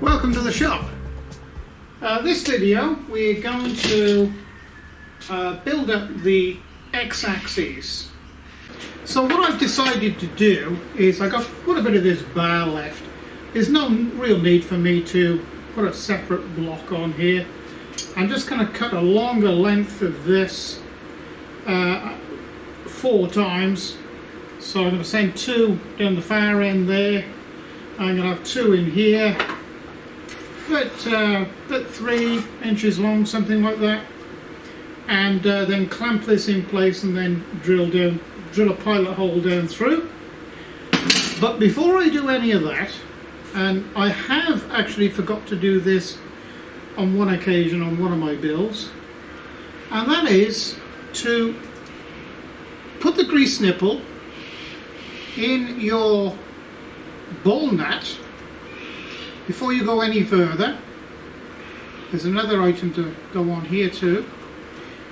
Welcome to the shop. This video we're going to build up the x-axis. So what I've decided to do is I got quite a bit of this bar left. There's no real need for me to put a separate block on here. I'm just going to cut a longer length of this 4 times. So I'm going to send 2 down the far end there. I'm going to have 2 in here. About 3 inches long, something like that, and then clamp this in place and then drill a pilot hole down through. But before I do any of that, and I have actually forgot to do this on one occasion on one of my builds, and that is to put the grease nipple in your ball nut. Before you go any further, there's another item to go on here too,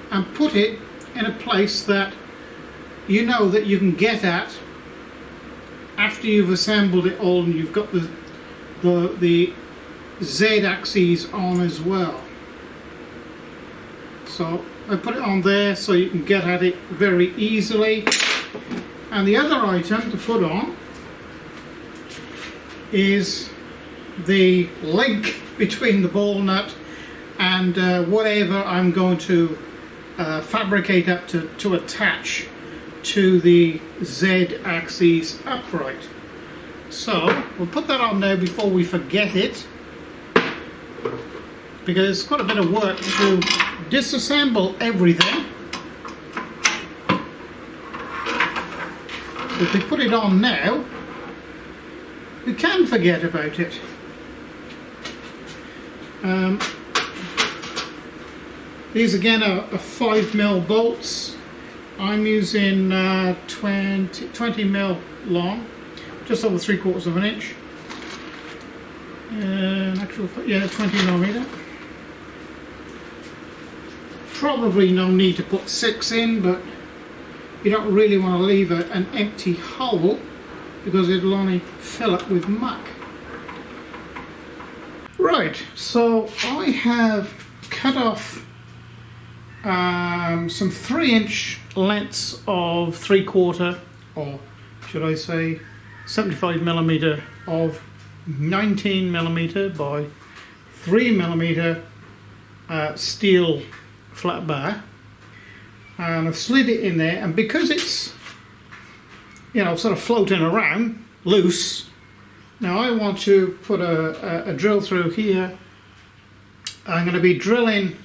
and put it in a place that you know that you can get at after you've assembled it all and you've got the Z-axis on as well. So I put it on there so you can get at it very easily. And the other item to put on is the link between the ball nut and whatever I'm going to fabricate up to attach to the Z-axis upright. So we'll put that on there before we forget it, because it's quite a bit of work to disassemble everything. So if we put it on now, we can forget about it. These again are 5mm bolts. I'm using 20mm long, just over 3/4 of an inch. Actual, yeah, 20mm. Probably no need to put 6 in, but you don't really want to leave an empty hole because it'll only fill up with muck. Right, so I have cut off some 3-inch lengths of 3/4, or should I say 75mm of 19mm by 3mm steel flat bar, and I've slid it in there, and because it's, you know, sort of floating around loose, now I want to put a drill through here. I'm going to be drilling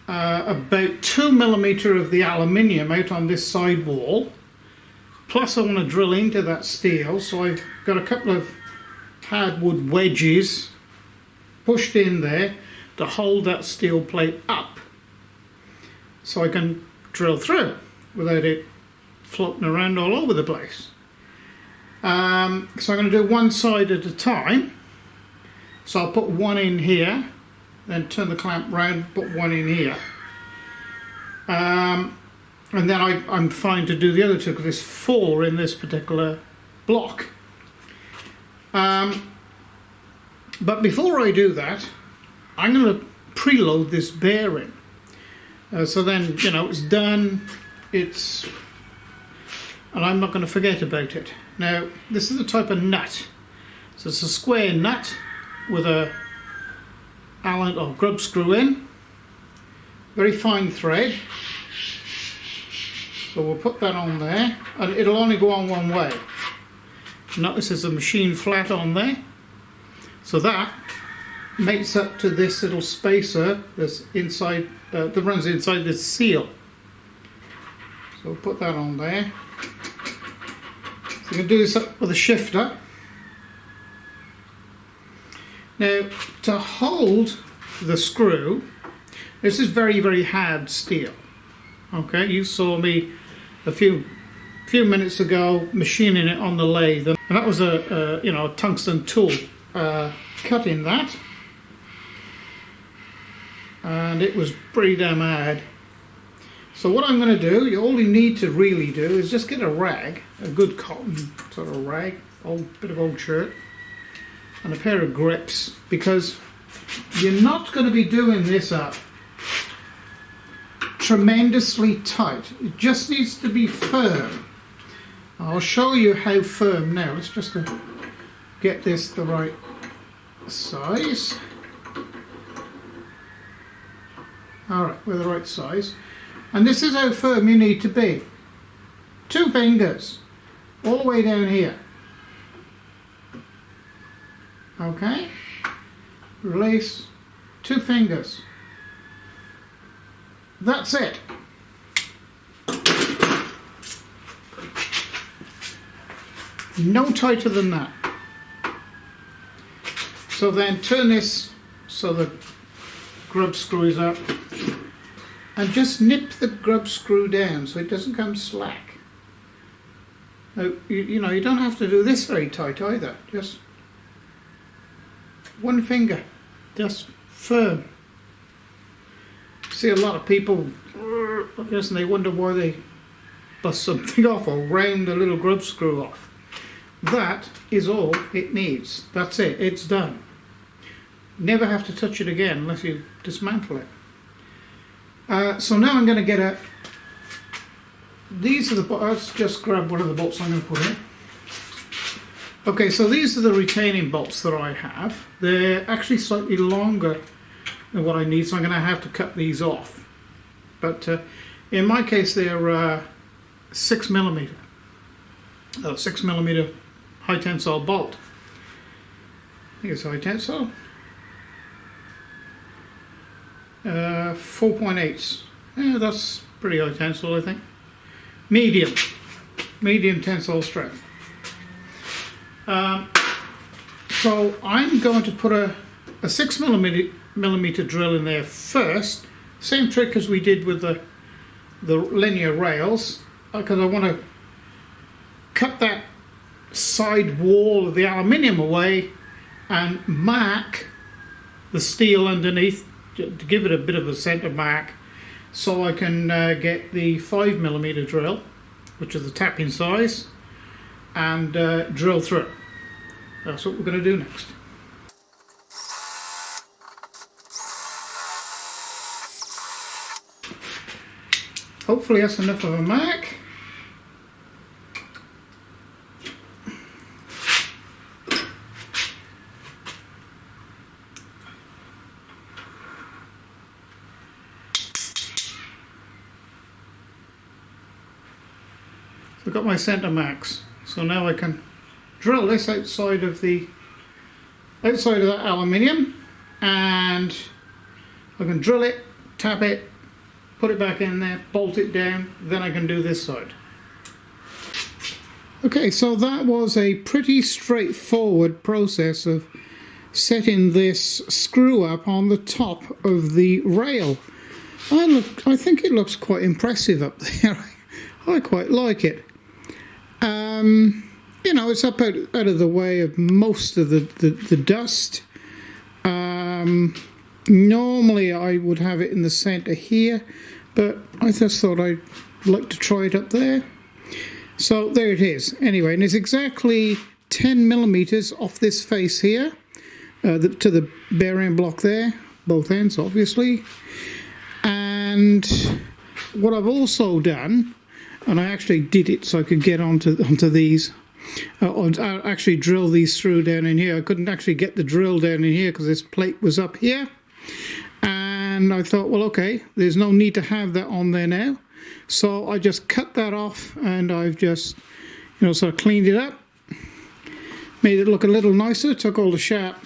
about 2mm of the aluminium out on this side wall, plus I want to drill into that steel, so I've got a couple of hardwood wedges pushed in there to hold that steel plate up so I can drill through without it floating around all over the place. So I'm going to do one side at a time. So I'll put one in here, then turn the clamp round, put one in here. And then I'm fine to do the other two because there's 4 in this particular block. But before I do that, I'm going to preload this bearing. So then, you know, it's done, and I'm not going to forget about it. Now, this is the type of nut. So it's a square nut with a Allen or grub screw in. Very fine thread. So we'll put that on there, and it'll only go on one way. Notice there's a machine flat on there. So that mates up to this little spacer that's inside, that runs inside this seal. So we'll put that on there. So you can do this up with a shifter. Now, to hold the screw, this is very, very hard steel. Okay, you saw me a few minutes ago machining it on the lathe, and that was a tungsten tool cutting that, and it was pretty damn hard. So what I'm going to do, all you need to really do is just get a rag, a good cotton sort of rag, bit of old shirt, and a pair of grips, because you're not going to be doing this up tremendously tight. It just needs to be firm. I'll show you how firm now. Let's just get this the right size. Alright, we're the right size. And this is how firm you need to be. 2 fingers all the way down here. Okay, release, 2 fingers. That's it. No tighter than that. So then turn this so the grub screw is up, and just nip the grub screw down so it doesn't come slack. Now, you know, you don't have to do this very tight either. Just 1 finger, just firm. See a lot of people, I guess, and they wonder why they bust something off or round a little grub screw off. That is all it needs. That's it. It's done. Never have to touch it again unless you dismantle it. So now I'm going to get these are the bolts. Let's just grab one of the bolts I'm going to put in. Okay, so these are the retaining bolts that I have. They're actually slightly longer than what I need, so I'm going to have to cut these off. But in my case, they're 6mm. 6mm high tensile bolt. I think it's high tensile. 4.8. Yeah, that's pretty high tensile, I think. Medium tensile strength. So I'm going to put a 6mm drill in there first. Same trick as we did with the linear rails, because I want to cut that side wall of the aluminium away and mark the steel underneath to give it a bit of a center mark, so I can get the 5mm drill, which is the tapping size, and drill through it. That's what we're going to do next. Hopefully that's enough of a mark. So I've got my center marks. So now I can drill this outside of that aluminium, and I can drill it, tap it, put it back in there, bolt it down, then I can do this side. Okay, so that was a pretty straightforward process of setting this screw up on the top of the rail. I think it looks quite impressive up there. I quite like it. You know, it's up out of the way of most of the dust. Normally I would have it in the center here, but I just thought I'd like to try it up there. So there it is. Anyway, and it's exactly 10mm off this face here, to the bearing block there, both ends obviously. And what I've also done, and I actually did it so I could get onto these, I actually drill these through down in here. I couldn't actually get the drill down in here because this plate was up here, and I thought, well, okay, there's no need to have that on there now, so I just cut that off, and I've just, you know, sort of cleaned it up, made it look a little nicer, took all the sharp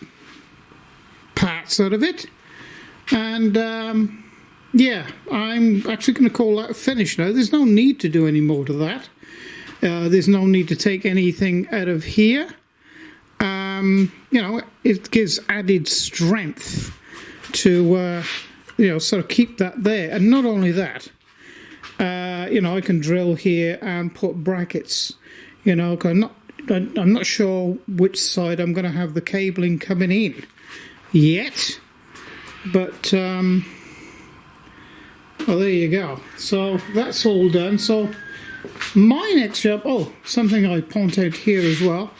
parts out of it, and yeah, I'm actually going to call that finished now. There's no need to do any more to that. There's no need to take anything out of here. You know, it gives added strength to, you know, sort of keep that there. And not only that, you know, I can drill here and put brackets, you know, 'cause I'm not sure which side I'm going to have the cabling coming in yet. But, well, there you go. So that's all done. So my next job, oh, something I point out here as well.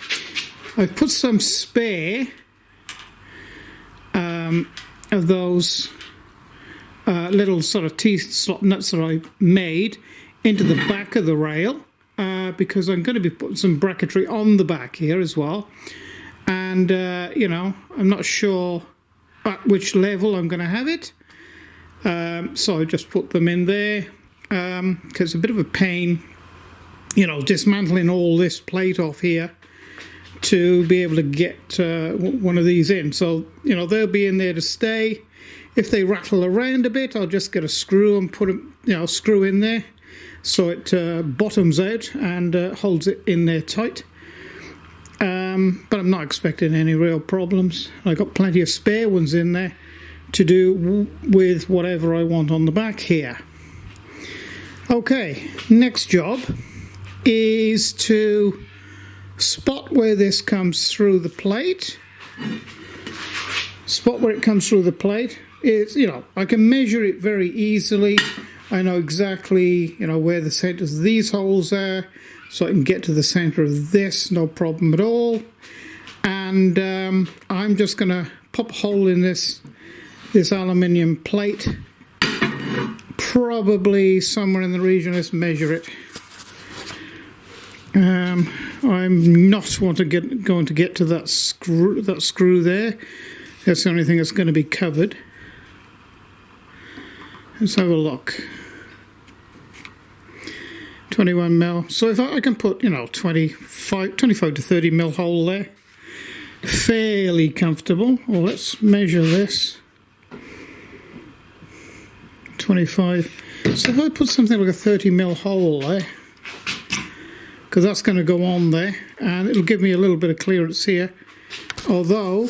I've put some spare of those little sort of T-slot nuts that I made into the back of the rail, because I'm going to be putting some bracketry on the back here as well. And, you know, I'm not sure at which level I'm going to have it. So I just put them in there, because it's a bit of a pain, you know, dismantling all this plate off here to be able to get one of these in. So, you know, they'll be in there to stay. If they rattle around a bit, I'll just get a screw and put them, you know, screw in there so it bottoms out and holds it in there tight. But I'm not expecting any real problems. I've got plenty of spare ones in there to do with whatever I want on the back here. Okay, next job is to spot where this comes through the plate. Spot where it comes through the plate. It's, you know, I can measure it very easily. I know exactly, you know, where the centers of these holes are, so I can get to the center of this, no problem at all. And I'm just going to pop a hole in this aluminium plate, probably somewhere in the region. Let's measure it. I'm not going to get to that screw there. That's the only thing that's going to be covered. Let's have a look. 21 mil. So if I can put, you know, 25 to 30 mil hole there, fairly comfortable. Well, let's measure this. 25. So if I put something like a 30 mil hole there, because that's going to go on there, and it'll give me a little bit of clearance here. Although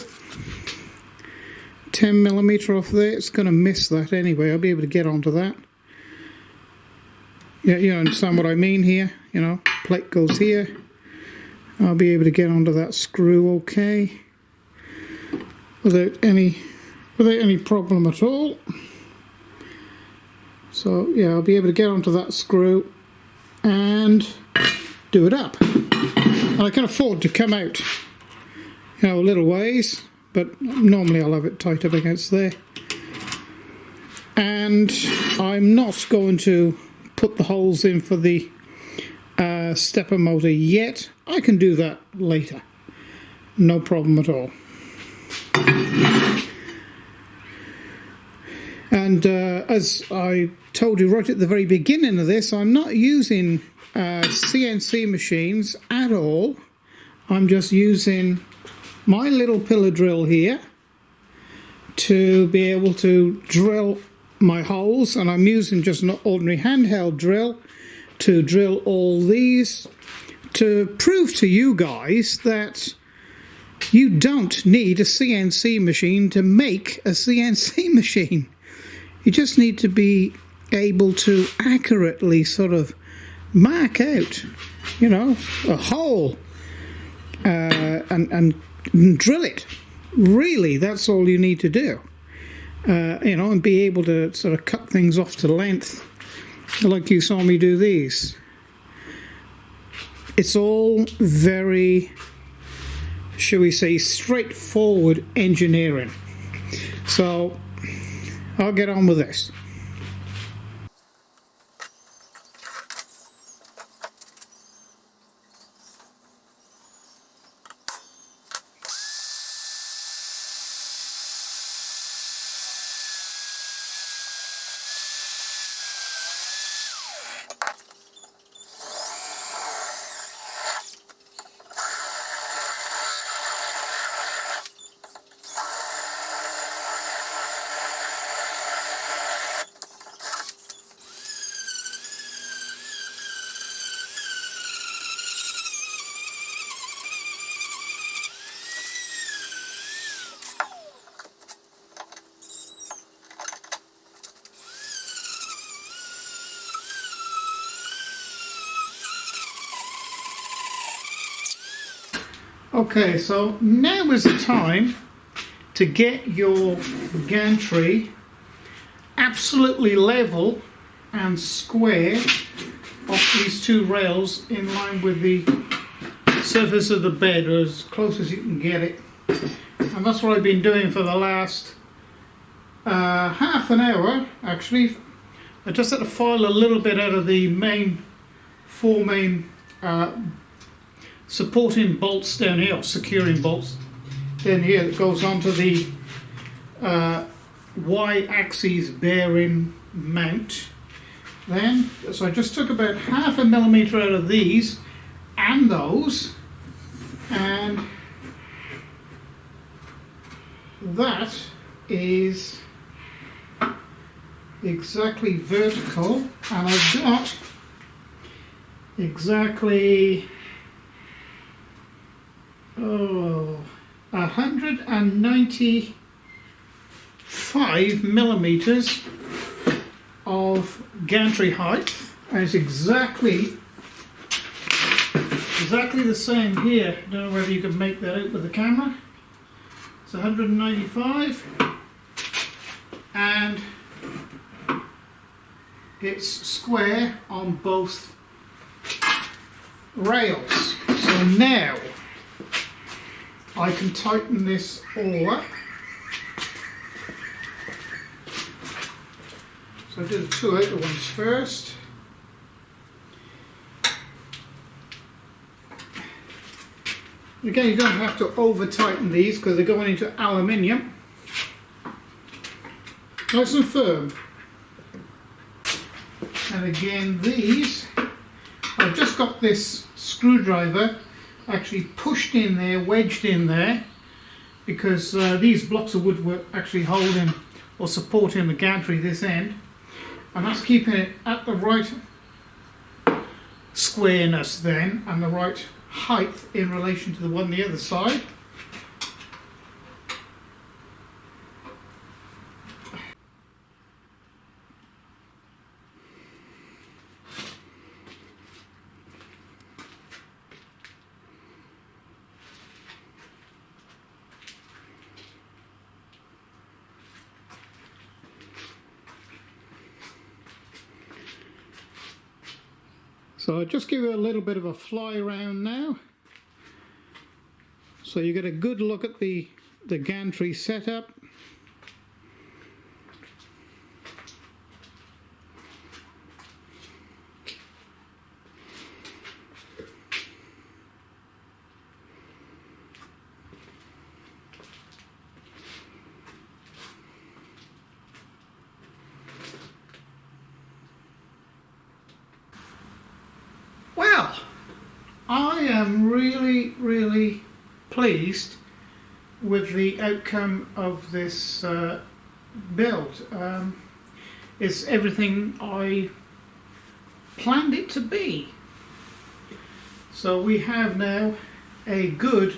10 millimeter off there, it's going to miss that anyway. I'll be able to get onto that. Yeah, you understand what I mean here. You know, plate goes here. I'll be able to get onto that screw okay, without any problem at all. So yeah, I'll be able to get onto that screw and do it up. And I can afford to come out, you know, a little ways, but normally I'll have it tight up against there. And I'm not going to put the holes in for the stepper motor yet. I can do that later, no problem at all. And as I told you right at the very beginning of this, I'm not using CNC machines at all. I'm just using my little pillar drill here to be able to drill my holes, and I'm using just an ordinary handheld drill to drill all these, to prove to you guys that you don't need a CNC machine to make a CNC machine. You just need to be able to accurately sort of mark out, you know, a hole and drill it. Really, that's all you need to do. You know, and be able to sort of cut things off to length, like you saw me do these. It's all very, shall we say, straightforward engineering. So I'll get on with this. Okay, so now is the time to get your gantry absolutely level and square off these two rails in line with the surface of the bed, or as close as you can get it. And that's what I've been doing for the last half an hour actually. I just had to file a little bit out of the four main supporting bolts down here, or securing bolts down here, that goes onto the Y-axis bearing mount. Then, so I just took about 0.5 millimeter out of these and those, and that is exactly vertical, and I've got exactly 195 millimeters of gantry height, and it's exactly the same here. I don't know whether you can make that out with the camera. It's 195, and it's square on both rails. So now I can tighten this all up. So I do the two outer ones first. Again, you don't have to over tighten these because they're going into aluminium. Nice and firm. And again, these, I've just got this screwdriver actually pushed in there, wedged in there, because these blocks of wood were actually holding or supporting the gantry this end, and that's keeping it at the right squareness then, and the right height in relation to the one on the other side. So I'll just give you a little bit of a fly around now, so you get a good look at the gantry setup. Well, I am really pleased with the outcome of this build. It's everything I planned it to be. So we have now a good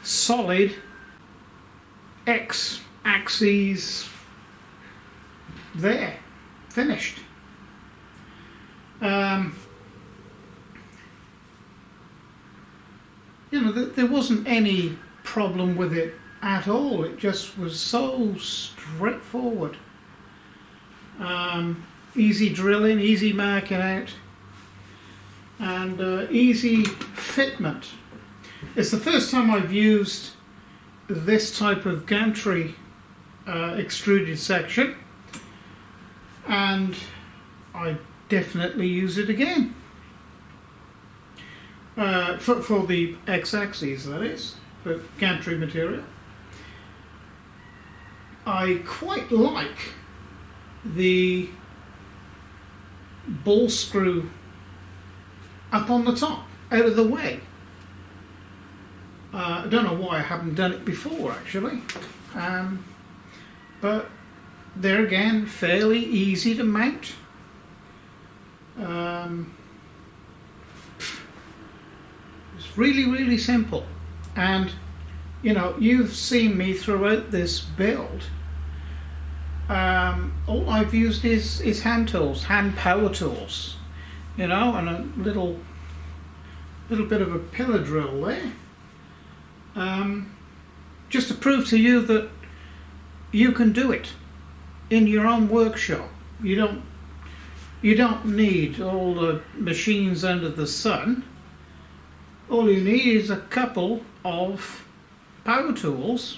solid X-axis there, finished. You know, there wasn't any problem with it at all. It just was so straightforward. Easy drilling, easy marking out, and easy fitment. It's the first time I've used this type of gantry extruded section, and I definitely use it again. For the X-axis, that is, for gantry material. I quite like the ball screw up on the top, out of the way. I don't know why I haven't done it before, actually. But there again, fairly easy to mount. Really simple, and you know, you've seen me throughout this build. All I've used is hand tools, hand power tools, you know, and a little bit of a pillar drill there, just to prove to you that you can do it in your own workshop. You don't need all the machines under the sun. All you need is a couple of power tools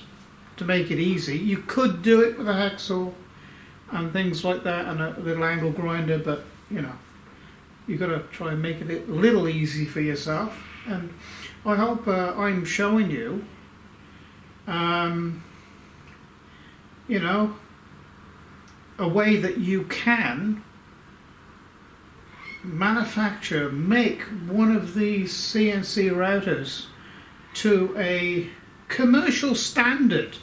to make it easy. You could do it with a hacksaw and things like that and a little angle grinder, but you know, you've got to try and make it a little easy for yourself. And I hope I'm showing you, you know, a way that you can make one of these CNC routers to a commercial standard.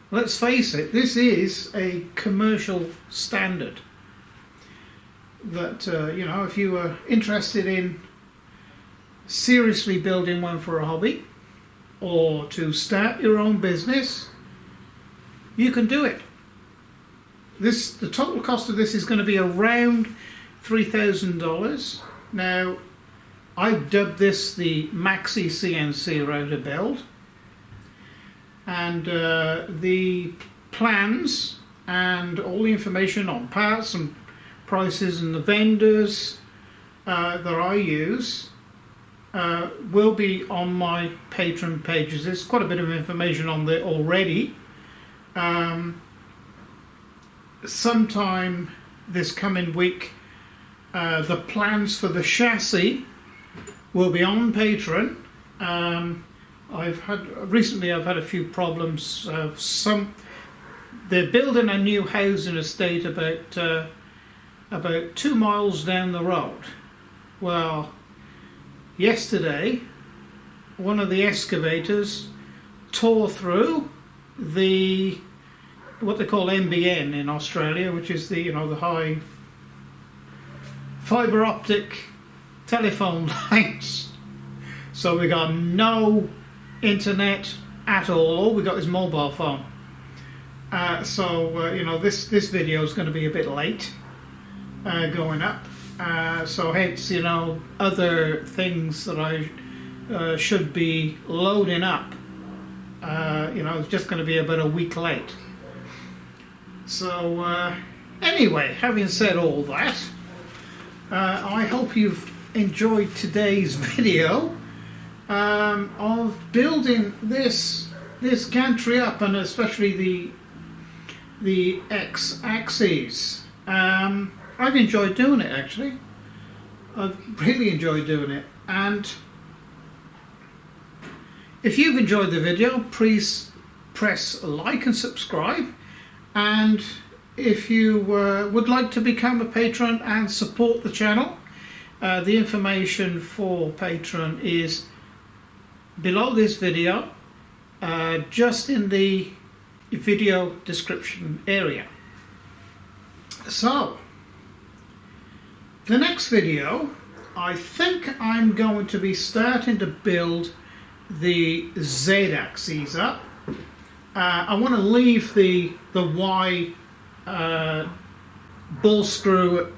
Let's face it, this is a commercial standard that, you know, if you were interested in seriously building one for a hobby or to start your own business, you can do it. The total cost of this is going to be around $3,000. Now, I've dubbed this the MAXI CNC Router build, and the plans and all the information on parts and prices and the vendors that I use will be on my Patron pages. There's quite a bit of information on there already. Sometime this coming week, the plans for the chassis will be on Patron. Recently I've had a few problems. They're building a new housing estate about 2 miles down the road. Well, yesterday one of the excavators tore through what they call NBN in Australia, which is the high fibre optic telephone lines. So we got no internet at all we got is mobile phone. You know, this video is going to be a bit late going up. So hence, you know, other things that I should be loading up, you know, it's just going to be about a week late. So anyway, having said all that, I hope you've enjoyed today's video of building this gantry up, and especially the X-axis. I've enjoyed doing it, actually. I've really enjoyed doing it. And if you've enjoyed the video, please press like and subscribe. And if you would like to become a patron and support the channel, the information for Patron is below this video, just in the video description area. So, the next video, I think I'm going to be starting to build the Z-axis up. I want to leave the Y ball screw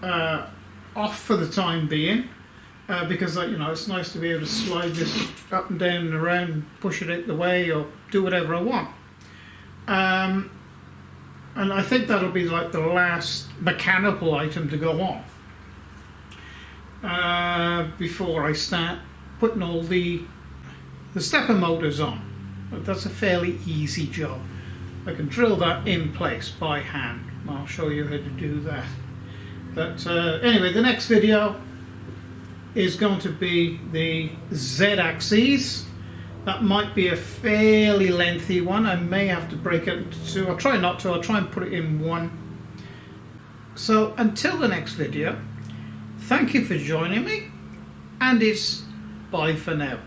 off for the time being, because you know, it's nice to be able to slide this up and down and around, push it out the way, or do whatever I want. And I think that'll be like the last mechanical item to go on before I start putting all the stepper motors on. But that's a fairly easy job. I can drill that in place by hand. I'll show you how to do that. But anyway, the next video is going to be the Z-axis. That might be a fairly lengthy one. I may have to break it into two. I'll try not to. I'll try and put it in one. So until the next video, thank you for joining me, and it's bye for now.